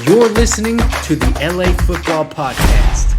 You're listening to the LA Football Podcast.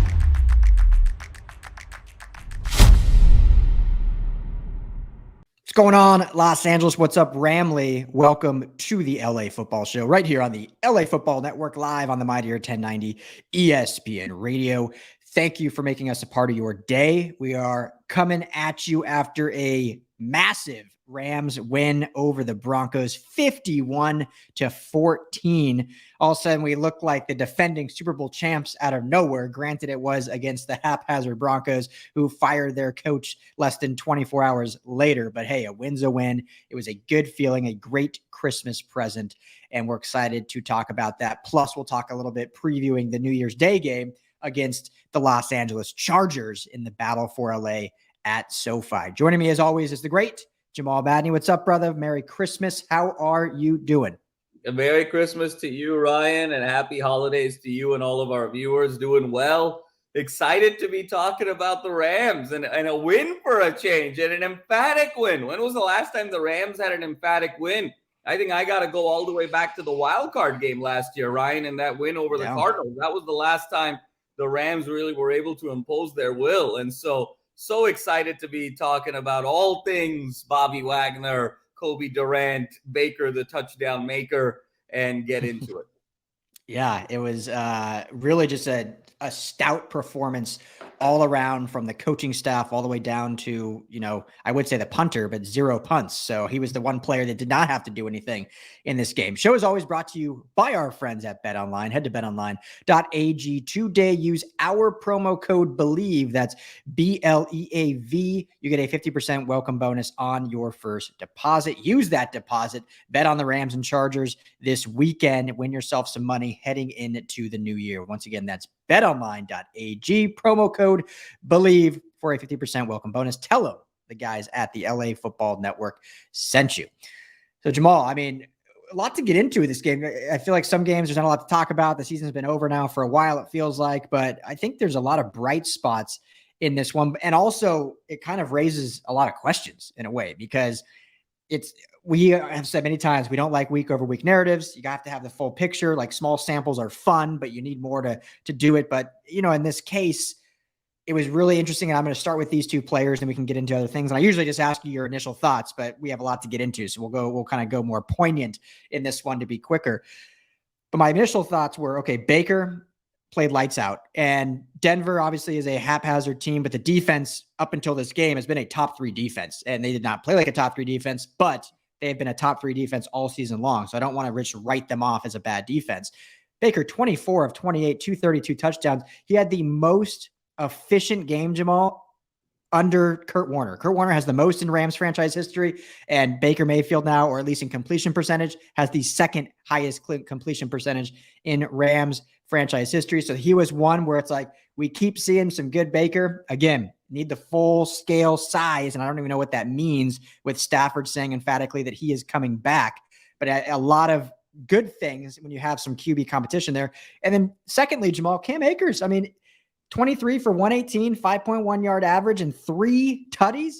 What's going on, Los Angeles? What's up, Ramley? Welcome to the LA Football Show right here on the LA Football Network, live on the Mightier 1090 ESPN Radio. Thank you for making us a part of your day. We are coming at you after a massive Rams win over the Broncos, 51-14. All of a sudden, we look like the defending Super Bowl champs out of nowhere. Granted, it was against the haphazard Broncos, who fired their coach less than 24 hours later. But hey, a win's a win. It was a good feeling, a great Christmas present, and we're excited to talk about that. Plus, we'll talk a little bit previewing the New Year's Day game against the Los Angeles Chargers in the battle for LA at SoFi. Joining me, as always, is the great Jamal Badney. What's up, brother? Merry Christmas. How are you doing? A Merry Christmas to you, Ryan, and happy holidays to you and all of our viewers. Doing well. Excited to be talking about the Rams and a win for a change, and an emphatic win. When was the last time the Rams had an emphatic win? I think I got to go all the way back to the wild card game last year, Ryan, and that win over the Cardinals. That was the last time the Rams really were able to impose their will. And so excited to be talking about all things Bobby Wagner, Kobe Durant, Baker, the touchdown maker, and get into it. Yeah, it was really just a stout performance all around, from the coaching staff all the way down to, I would say the punter, but 0 punts. So he was the one player that did not have to do anything in this game. Show is always brought to you by our friends at BetOnline. Head to betonline.ag today. Use our promo code BELIEVE. That's BLEAV. You get a 50% welcome bonus on your first deposit. Use that deposit. Bet on the Rams and Chargers this weekend. Win yourself some money heading into the new year. Once again, that's betonline.ag, promo code BELIEVE for a 50% welcome bonus. Tell them the guys at the LA Football Network sent you. So, Jamal, I mean, a lot to get into this game. I feel like some games there's not a lot to talk about. The season's been over now for a while, it feels like, but I think there's a lot of bright spots in this one. And also, it kind of raises a lot of questions in a way, because we have said many times, we don't like week over week narratives. You have to have the full picture. Like, small samples are fun, but you need more to do it. But, in this case, it was really interesting. And I'm going to start with these two players, and we can get into other things. And I usually just ask you your initial thoughts, but we have a lot to get into. So we'll kind of go more poignant in this one to be quicker. But my initial thoughts were, okay, Baker played lights out, and Denver obviously is a haphazard team, but the defense up until this game has been a top 3 defense, and they did not play like a top 3 defense, but they've been a top 3 defense all season long. So I don't want to just write them off as a bad defense. Baker, 24 of 28, 232 touchdowns. He had the most efficient game, Jamal, under Kurt Warner. Kurt Warner has the most in Rams franchise history, and Baker Mayfield now, or at least in completion percentage, has the second highest completion percentage in Rams franchise history. So he was one where it's like, we keep seeing some good Baker. Again, need the full scale size, and I don't even know what that means, with Stafford saying emphatically that he is coming back. But a lot of good things when you have some QB competition there. And then secondly, Jamal, Cam Akers, I mean, 23 for 118, 5.1 yard average, and 3 tutties.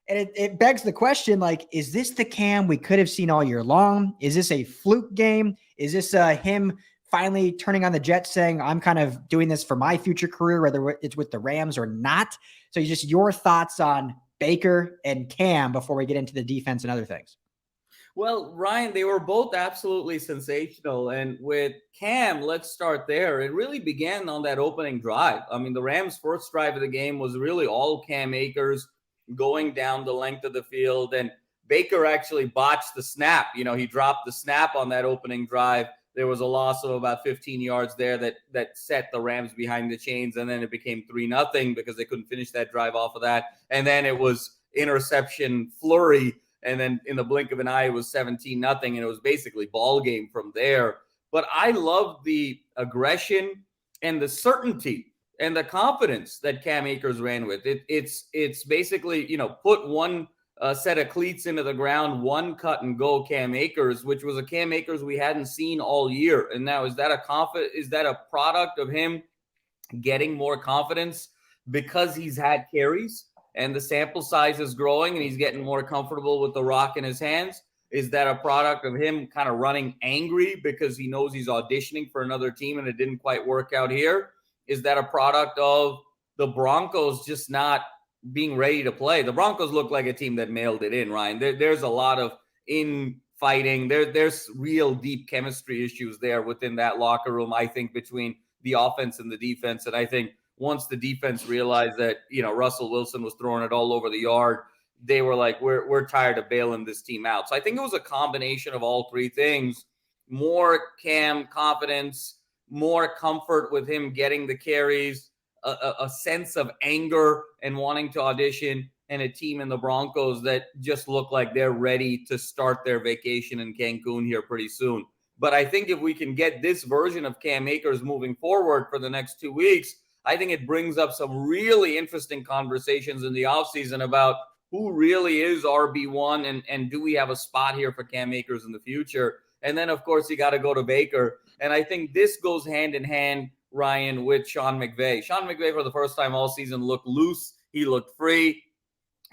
And it begs the question, like, is this the Cam we could have seen all year long? Is this a fluke game? Is this him finally turning on the Jets, saying, I'm kind of doing this for my future career, whether it's with the Rams or not? So just your thoughts on Baker and Cam before we get into the defense and other things. Well, Ryan, they were both absolutely sensational. And with Cam, let's start there. It really began on that opening drive. I mean, the Rams' first drive of the game was really all Cam Akers going down the length of the field. And Baker actually botched the snap. He dropped the snap on that opening drive. There was a loss of about 15 yards there that set the Rams behind the chains. And then it became 3-0 because they couldn't finish that drive off of that. And then it was interception flurry. And then in the blink of an eye, it was 17-0. And it was basically ball game from there. But I love the aggression and the certainty and the confidence that Cam Akers ran with. It's basically, put one set of cleats into the ground, one cut and go Cam Akers, which was a Cam Akers we hadn't seen all year. And now, is that a product of him getting more confidence because he's had carries and the sample size is growing and he's getting more comfortable with the rock in his hands? Is that a product of him kind of running angry because he knows he's auditioning for another team and it didn't quite work out here? Is that a product of the Broncos just not being ready to play? The Broncos look like a team that mailed it in, Ryan. There's a lot of infighting. There's real deep chemistry issues there within that locker room, I think, between the offense and the defense. And I think once the defense realized that, Russell Wilson was throwing it all over the yard, they were like, we're tired of bailing this team out. So I think it was a combination of all three things: more Cam confidence, more comfort with him getting the carries, a sense of anger and wanting to audition, and a team in the Broncos that just look like they're ready to start their vacation in Cancun here pretty soon. But I think if we can get this version of Cam Akers moving forward for the next 2 weeks, I think it brings up some really interesting conversations in the offseason about who really is RB1 and do we have a spot here for Cam Akers in the future? And then, of course, you got to go to Baker. And I think this goes hand in hand, Ryan, with Sean McVay. Sean McVay, for the first time all season, looked loose. He looked free.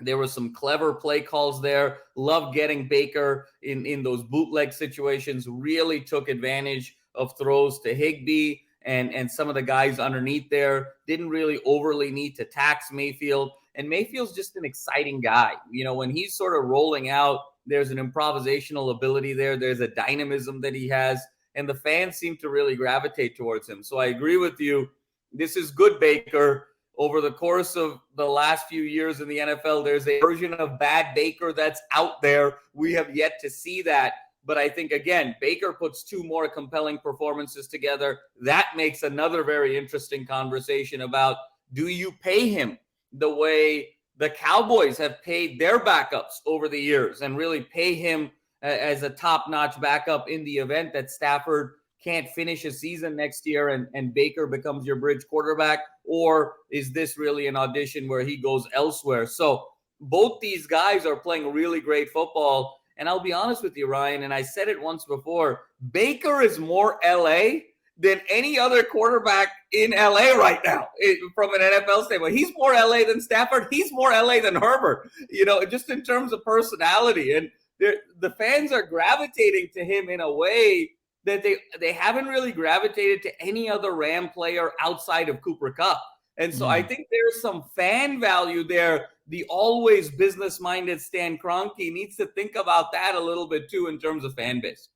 There were some clever play calls there. Loved getting Baker in those bootleg situations. Really took advantage of throws to Higbee and some of the guys underneath there. Didn't really overly need to tax Mayfield. And Mayfield's just an exciting guy. When he's sort of rolling out, there's an improvisational ability there. There's a dynamism that he has. And the fans seem to really gravitate towards him. So I agree with you. This is good Baker. Over the course of the last few years in the NFL, there's a version of bad Baker that's out there. We have yet to see that. But I think, again, Baker puts two more compelling performances together. That makes another very interesting conversation about, do you pay him the way the Cowboys have paid their backups over the years and really pay him as a top-notch backup in the event that Stafford can't finish a season next year and Baker becomes your bridge quarterback? Or is this really an audition where he goes elsewhere? So both these guys are playing really great football. And I'll be honest with you, Ryan, and I said it once before, Baker is more LA than any other quarterback in LA right now from an NFL standpoint. He's more LA than Stafford. He's more LA than Herbert, just in terms of personality. And the fans are gravitating to him in a way that they haven't really gravitated to any other Ram player outside of Cooper Kupp. And so I think there's some fan value there. The always business-minded Stan Kroenke needs to think about that a little bit too in terms of fan base.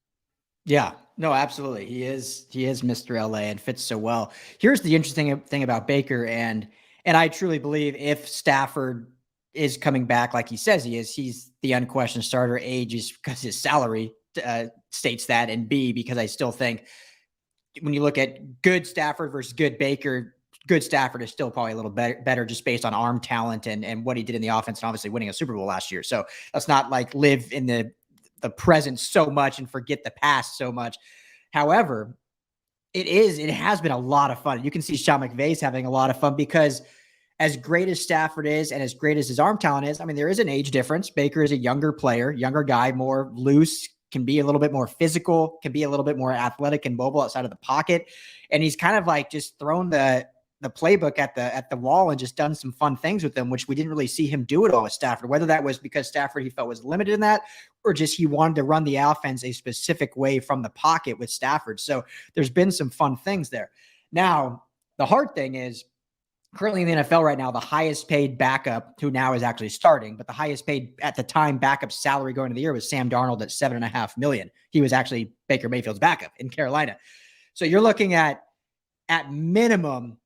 Yeah, no, absolutely. He is Mr. LA and fits so well. Here's the interesting thing about Baker, and I truly believe if Stafford is coming back like he says he is, he's the unquestioned starter. A, just because his salary states that, and B, because I still think when you look at good Stafford versus good Baker, good Stafford is still probably a little better just based on arm talent and what he did in the offense and obviously winning a Super Bowl last year. So let's not live in the present so much and forget the past so much. However, it has been a lot of fun. You can see Sean McVay's having a lot of fun because as great as Stafford is and as great as his arm talent is, I mean, there is an age difference. Baker is a younger player, younger guy, more loose, can be a little bit more physical, can be a little bit more athletic and mobile outside of the pocket. And he's kind of just thrown the playbook at the wall and just done some fun things with them, which we didn't really see him do it all with Stafford, whether that was because Stafford he felt was limited in that, or just he wanted to run the offense a specific way from the pocket with Stafford. So there's been some fun things there. Now, the hard thing is currently in the NFL right now, the highest paid backup, who now is actually starting, but the highest paid at the time backup salary going into the year was Sam Darnold at $7.5 million. He was actually Baker Mayfield's backup in Carolina. So you're looking at minimum,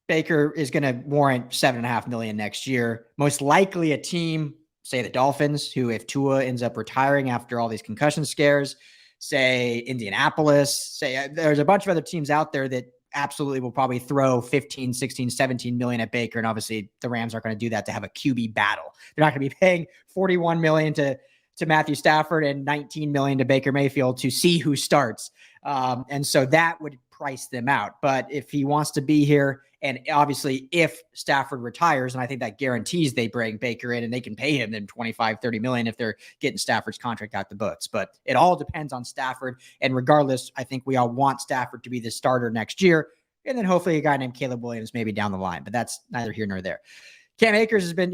Baker is going to warrant $7.5 million next year. Most likely a team, say the Dolphins, who if Tua ends up retiring after all these concussion scares, say Indianapolis, say there's a bunch of other teams out there that absolutely will probably throw 15, 16, 17 million at Baker. And obviously the Rams aren't going to do that to have a QB battle. They're not going to be paying 41 million to Matthew Stafford and 19 million to Baker Mayfield to see who starts. And so that would price them out. But if he wants to be here, and obviously if Stafford retires, and I think that guarantees they bring Baker in and they can pay him then 25, 30 million if they're getting Stafford's contract out the books. But it all depends on Stafford. And regardless, I think we all want Stafford to be the starter next year. And then hopefully a guy named Caleb Williams maybe down the line, but that's neither here nor there. Cam Akers has been,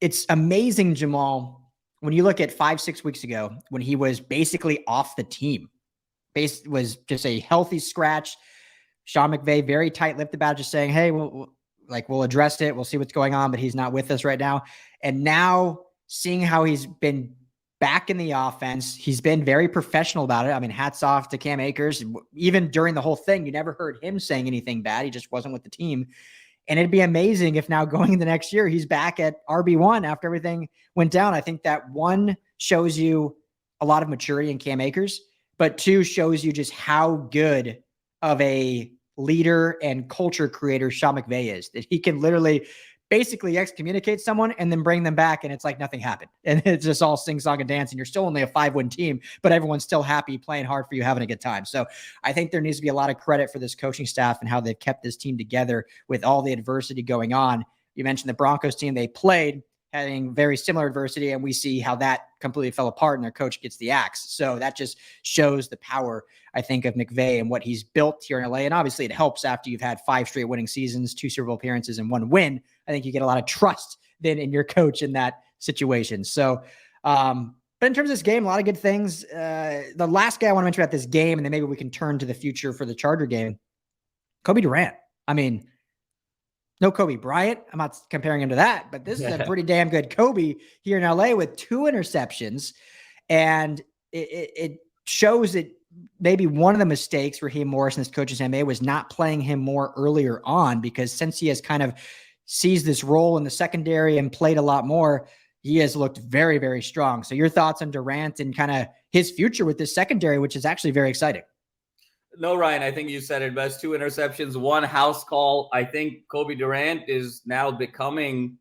it's amazing, Jamal, when you look at 5-6 weeks ago, when he was basically off the team, was just a healthy scratch. Sean McVay, very tight-lipped about it, just saying, hey, we'll address it. We'll see what's going on, but he's not with us right now. And now seeing how he's been back in the offense, he's been very professional about it. I mean, hats off to Cam Akers. Even during the whole thing, you never heard him saying anything bad. He just wasn't with the team. And it'd be amazing if now going into next year, he's back at RB1 after everything went down. I think that one shows you a lot of maturity in Cam Akers, but two shows you just how good of a leader and culture creator Sean McVay is, that he can literally basically excommunicate someone and then bring them back. And it's like nothing happened. And it's just all sing, song, and dance. And you're still only a 5-win team, but everyone's still happy, playing hard for you, having a good time. So I think there needs to be a lot of credit for this coaching staff and how they've kept this team together with all the adversity going on. You mentioned the Broncos team they played having very similar adversity, and we see how that completely fell apart and their coach gets the axe. So that just shows the power, I think, of McVay and what he's built here in LA. And obviously it helps after you've had 5 straight winning seasons, 2 Super Bowl appearances, and 1 win. I think you get a lot of trust then in your coach in that situation. So, but in terms of this game, a lot of good things. The last guy I want to mention about this game, and then maybe we can turn to the future for the Charger game, Kobe Durant. I mean, no Kobe Bryant. I'm not comparing him to that, but this is a pretty damn good Kobe here in LA with 2 interceptions. And it shows that maybe one of the mistakes Raheem Morris and his coaches made was not playing him more earlier on, because since he has kind of seized this role in the secondary and played a lot more, he has looked very, very strong. So your thoughts on Durant and kind of his future with this secondary, which is actually very exciting. No, Ryan, I think you said it best. 2 interceptions, 1 house call. I think Kobe Durant is now becoming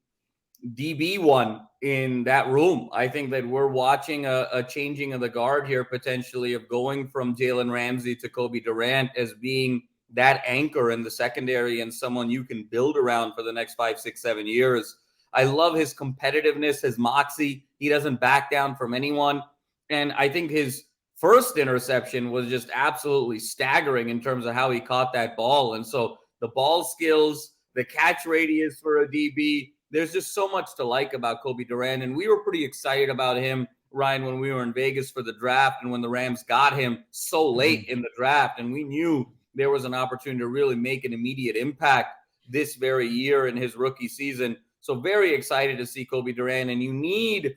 DB1 in that room. I think that we're watching a changing of the guard here, potentially, of going from Jalen Ramsey to Kobe Durant as being that anchor in the secondary and someone you can build around for the next 5, 6, 7 years. I love his competitiveness, his moxie. He doesn't back down from anyone. And I think his first interception was just absolutely staggering in terms of how he caught that ball. And so the ball skills, the catch radius for a DB, there's just so much to like about Kobe Durant. And we were pretty excited about him, Ryan, when we were in Vegas for the draft and when the Rams got him so late in the draft. And we knew there was an opportunity to really make an immediate impact this very year in his rookie season. So very excited to see Kobe Durant. And you need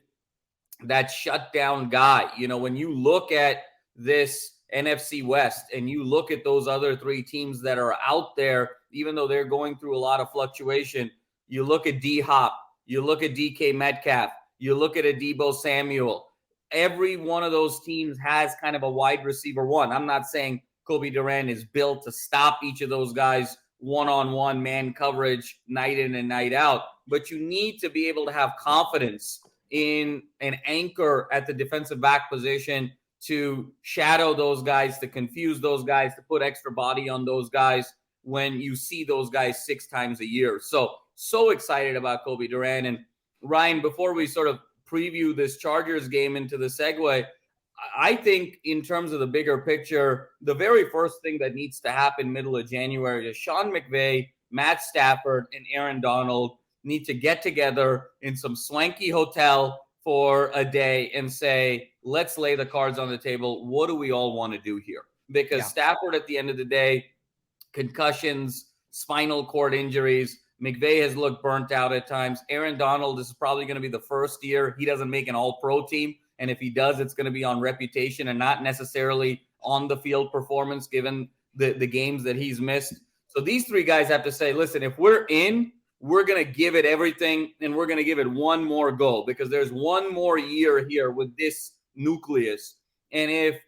that shutdown guy. You know, when you look at this NFC West and you look at those other 3 teams that are out there, even though they're going through a lot of fluctuation, you look at D-Hop, you look at DK Metcalf, you look at a Deebo Samuel. Every one of those teams has kind of a wide receiver one. I'm not saying Kobe Durant is built to stop each of those guys one-on-one man coverage night in and night out, but you need to be able to have confidence in an anchor at the defensive back position to shadow those guys, to confuse those guys, to put extra body on those guys when you see those guys 6 times a year. So excited about Kobe Durant. And Ryan, before we sort of preview this Chargers game into the segue, I think in terms of the bigger picture, the very first thing that needs to happen middle of January is Sean McVay, Matt Stafford, and Aaron Donald need to get together in some swanky hotel for a day and say, let's lay the cards on the table. What do we all want to do here? Because Stafford, at the end of the day, concussions, spinal cord injuries, McVay has looked burnt out at times. Aaron Donald, this is probably going to be the first year he doesn't make an all-pro team. And if he does, it's going to be on reputation and not necessarily on the field performance, given the games that he's missed. So these 3 guys have to say, listen, if we're in, we're going to give it everything, and we're going to give it one more go, because there's one more year here with this nucleus. And if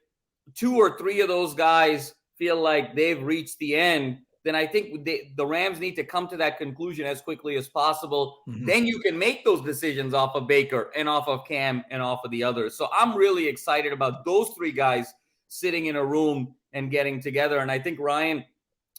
2 or 3 of those guys feel like they've reached the end, then I think the Rams need to come to that conclusion as quickly as possible. Mm-hmm. Then you can make those decisions off of Baker and off of Cam and off of the others. So I'm really excited about those 3 guys sitting in a room and getting together. And I think, Ryan,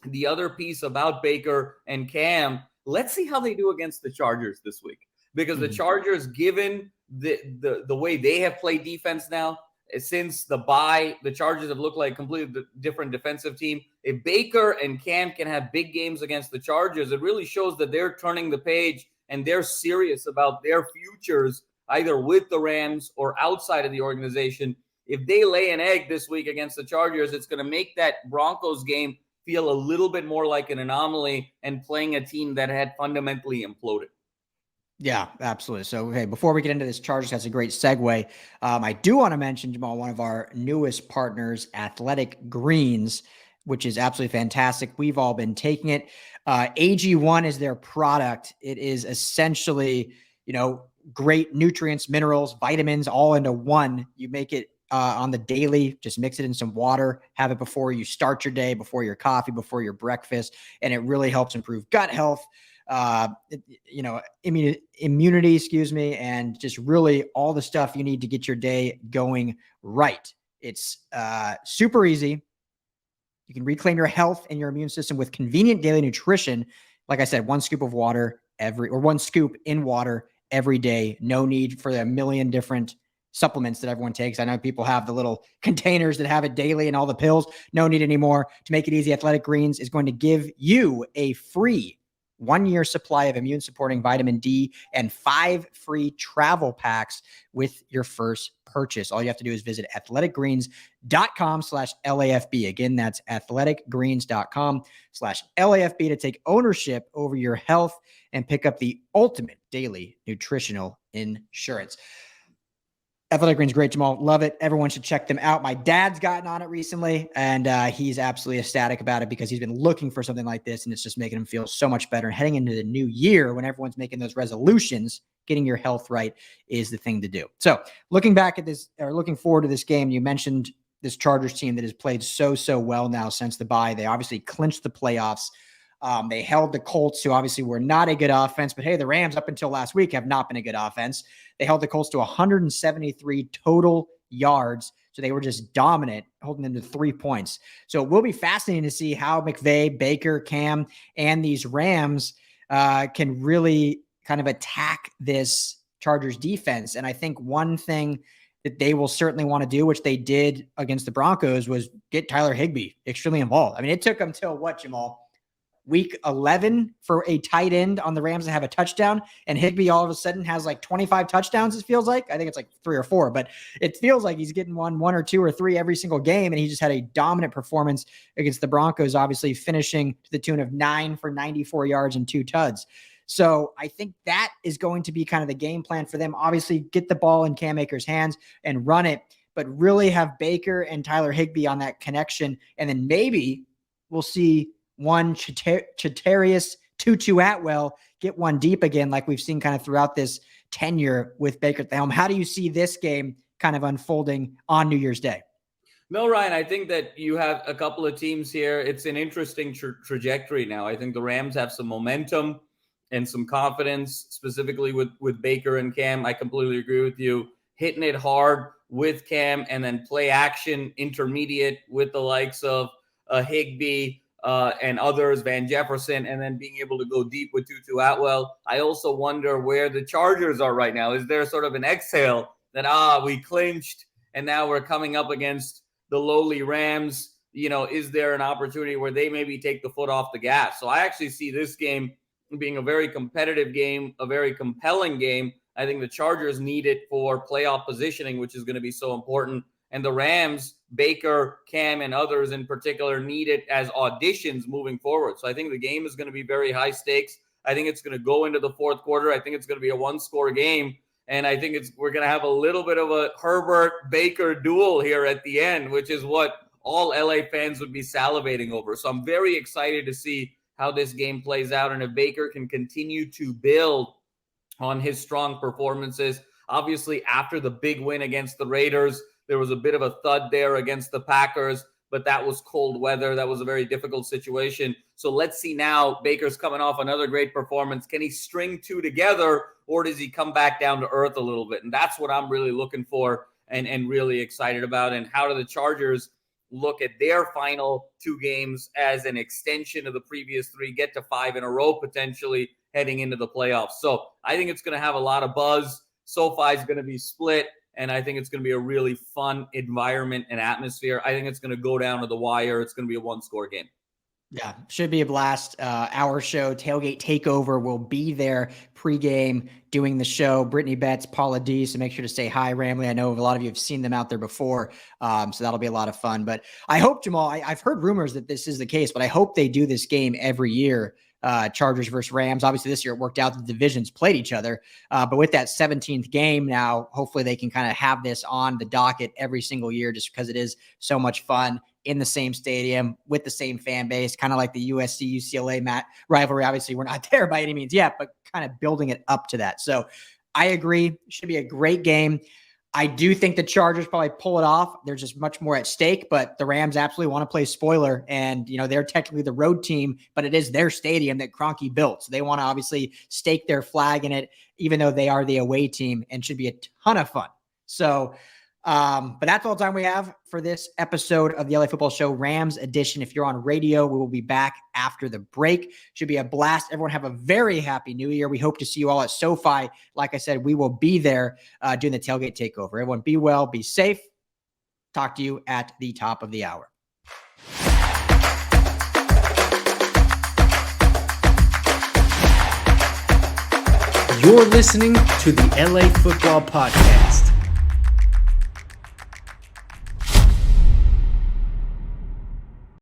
the other piece about Baker and Cam, let's see how they do against the Chargers this week, because the Chargers, given the way they have played defense now, since the bye, the Chargers have looked like a completely different defensive team. If Baker and Cam can have big games against the Chargers, it really shows that they're turning the page and they're serious about their futures either with the Rams or outside of the organization. If they lay an egg this week against the Chargers, it's going to make that Broncos game feel a little bit more like an anomaly and playing a team that had fundamentally imploded. Yeah, absolutely. So, okay, before we get into this, Chargers, that's a great segue. I do want to mention, Jamal, one of our newest partners, Athletic Greens, which is absolutely fantastic. We've all been taking it. AG1 is their product. It is essentially, great nutrients, minerals, vitamins, all into one. You make it on the daily, just mix it in some water, have it before you start your day, before your coffee, before your breakfast, and it really helps improve gut health, immunity, and just really all the stuff you need to get your day going right. It's super easy. You can reclaim your health and your immune system with convenient daily nutrition. Like I said, one scoop in water every day. No need for a million different supplements that everyone takes. I know people have the little containers that have it daily and all the pills. No need anymore. To make it easy, Athletic Greens is going to give you a free 1-year supply of immune supporting vitamin D and 5 free travel packs with your first purchase. All you have to do is visit athleticgreens.com/LAFB. Again, that's athleticgreens.com/LAFB to take ownership over your health and pick up the ultimate daily nutritional insurance. Athletic Greens, great, Jamal. Love it. Everyone should check them out. My dad's gotten on it recently, and he's absolutely ecstatic about it because he's been looking for something like this, and it's just making him feel so much better. And heading into the new year, when everyone's making those resolutions, getting your health right is the thing to do. So looking back at this, or looking forward to this game, you mentioned this Chargers team that has played so well now since the bye. They obviously clinched the playoffs. They held the Colts, who obviously were not a good offense, but hey, the Rams up until last week have not been a good offense. They held the Colts to 173 total yards. So they were just dominant, holding them to 3 points. So it will be fascinating to see how McVay, Baker, Cam, and these Rams can really kind of attack this Chargers defense. And I think one thing that they will certainly want to do, which they did against the Broncos, was get Tyler Higbee extremely involved. I mean, it took them till what, Jamal? Week 11 for a tight end on the Rams to have a touchdown, and Higbee all of a sudden has like 25 touchdowns. It feels like, I think it's like 3 or 4, but it feels like he's getting one or 2 or 3 every single game. And he just had a dominant performance against the Broncos, obviously finishing to the tune of 9 for 94 yards and 2 tuds. So I think that is going to be kind of the game plan for them. Obviously get the ball in Cam Akers' hands and run it, but really have Baker and Tyler Higbee on that connection. And then maybe we'll see one Chatarius Tutu Atwell get one deep again, like we've seen kind of throughout this tenure with Baker at the helm. How do you see this game kind of unfolding on New Year's Day? No, Ryan, I think that you have a couple of teams here. It's an interesting trajectory now. I think the Rams have some momentum and some confidence, specifically with Baker and Cam. I completely agree with you. Hitting it hard with Cam and then play action intermediate with the likes of Higbee, and others, Van Jefferson, and then being able to go deep with Tutu Atwell. I also wonder where the Chargers are right now. Is there sort of an exhale that, we clinched and now we're coming up against the lowly Rams? Is there an opportunity where they maybe take the foot off the gas? So I actually see this game being a very competitive game, a very compelling game. I think the Chargers need it for playoff positioning, which is going to be so important. And the Rams, Baker, Cam, and others in particular, need it as auditions moving forward. So I think the game is going to be very high stakes. I think it's going to go into the fourth quarter. I think it's going to be a one-score game. And I think we're going to have a little bit of a Herbert-Baker duel here at the end, which is what all LA fans would be salivating over. So I'm very excited to see how this game plays out and if Baker can continue to build on his strong performances. Obviously, after the big win against the Raiders, there was a bit of a thud there against the Packers, but that was cold weather. That was a very difficult situation. So let's see now. Baker's coming off another great performance. Can he string 2 together, or does he come back down to earth a little bit? And that's what I'm really looking for and really excited about. And how do the Chargers look at their final 2 games as an extension of the previous 3, get to 5 in a row potentially heading into the playoffs? So I think it's going to have a lot of buzz. SoFi is going to be split. And I think it's going to be a really fun environment and atmosphere. I think it's going to go down to the wire. It's going to be a one-score game. Yeah, should be a blast. Our show, Tailgate Takeover, will be there pregame doing the show. Brittany Betts, Paula D. So make sure to say hi, Ramley. I know a lot of you have seen them out there before. So that'll be a lot of fun. But I hope, Jamal, I've heard rumors that this is the case, but I hope they do this game every year. Chargers versus Rams. Obviously, this year it worked out. The divisions played each other. But with that 17th game now, hopefully they can kind of have this on the docket every single year just because it is so much fun in the same stadium with the same fan base, kind of like the USC UCLA rivalry. Obviously, we're not there by any means yet, but kind of building it up to that. So I agree. Should be a great game. I do think the Chargers probably pull it off. There's just much more at stake, but the Rams absolutely want to play spoiler. And, they're technically the road team, but it is their stadium that Kroenke built. So they want to obviously stake their flag in it, even though they are the away team, and should be a ton of fun. So, but that's all the time we have for this episode of the LA Football Show Rams edition. If you're on radio, we will be back after the break. Should be a blast. Everyone have a very happy new year. We hope to see you all at SoFi. Like I said, we will be there doing the tailgate takeover. Everyone be well, be safe. Talk to you at the top of the hour. You're listening to the LA Football Podcast.